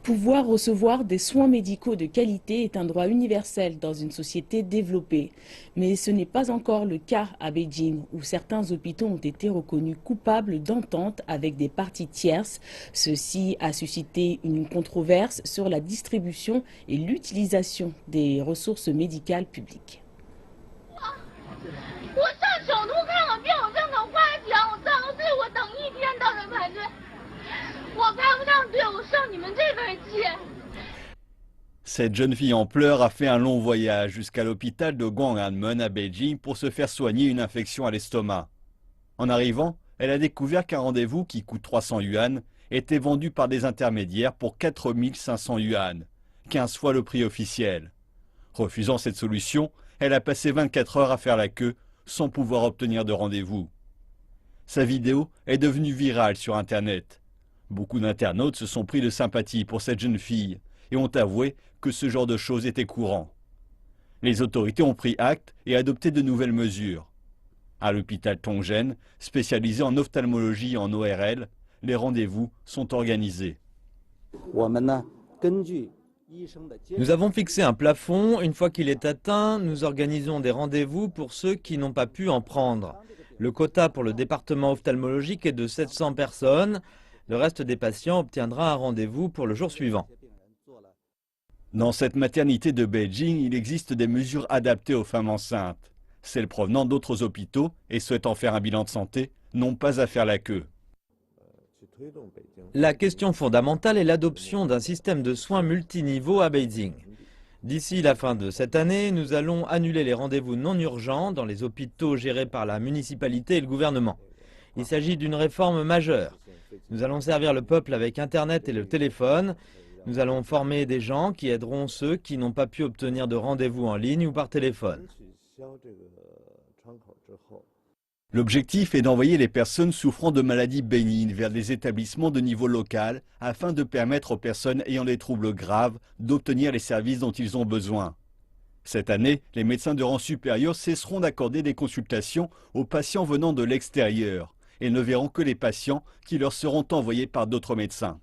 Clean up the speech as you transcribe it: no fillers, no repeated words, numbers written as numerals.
Pouvoir recevoir des soins médicaux de qualité est un droit universel dans une société développée. Mais ce n'est pas encore le cas à Beijing, où certains hôpitaux ont été reconnus coupables d'entente avec des parties tierces. Ceci a suscité une controverse sur la distribution et l'utilisation des ressources médicales publiques. Cette jeune fille en pleurs a fait un long voyage jusqu'à l'hôpital de Gwanghwamun à Beijing pour se faire soigner une infection à l'estomac. En arrivant, elle a découvert qu'un rendez-vous qui coûte 300 yuan était vendu par des intermédiaires pour 4 500 yuan, 15 fois le prix officiel. Refusant cette solution, elle a passé 24 heures à faire la queue sans pouvoir obtenir de rendez-vous. Sa vidéo est devenue virale sur Internet. Beaucoup d'internautes se sont pris de sympathie pour cette jeune fille et ont avoué que ce genre de choses était courant. Les autorités ont pris acte et adopté de nouvelles mesures. À l'hôpital Tongzhen, spécialisé en ophtalmologie et en ORL, les rendez-vous sont organisés. Nous avons fixé un plafond. Une fois qu'il est atteint, nous organisons des rendez-vous pour ceux qui n'ont pas pu en prendre. Le quota pour le département ophtalmologique est de 700 personnes. Le reste des patients obtiendra un rendez-vous pour le jour suivant. Dans cette maternité de Beijing, il existe des mesures adaptées aux femmes enceintes. Celles provenant d'autres hôpitaux et souhaitant faire un bilan de santé n'ont pas à faire la queue. La question fondamentale est l'adoption d'un système de soins multiniveaux à Beijing. D'ici la fin de cette année, nous allons annuler les rendez-vous non urgents dans les hôpitaux gérés par la municipalité et le gouvernement. Il s'agit d'une réforme majeure. Nous allons servir le peuple avec Internet et le téléphone. Nous allons former des gens qui aideront ceux qui n'ont pas pu obtenir de rendez-vous en ligne ou par téléphone. L'objectif est d'envoyer les personnes souffrant de maladies bénignes vers des établissements de niveau local afin de permettre aux personnes ayant des troubles graves d'obtenir les services dont ils ont besoin. Cette année, les médecins de rang supérieur cesseront d'accorder des consultations aux patients venant de l'extérieur et ne verront que les patients qui leur seront envoyés par d'autres médecins.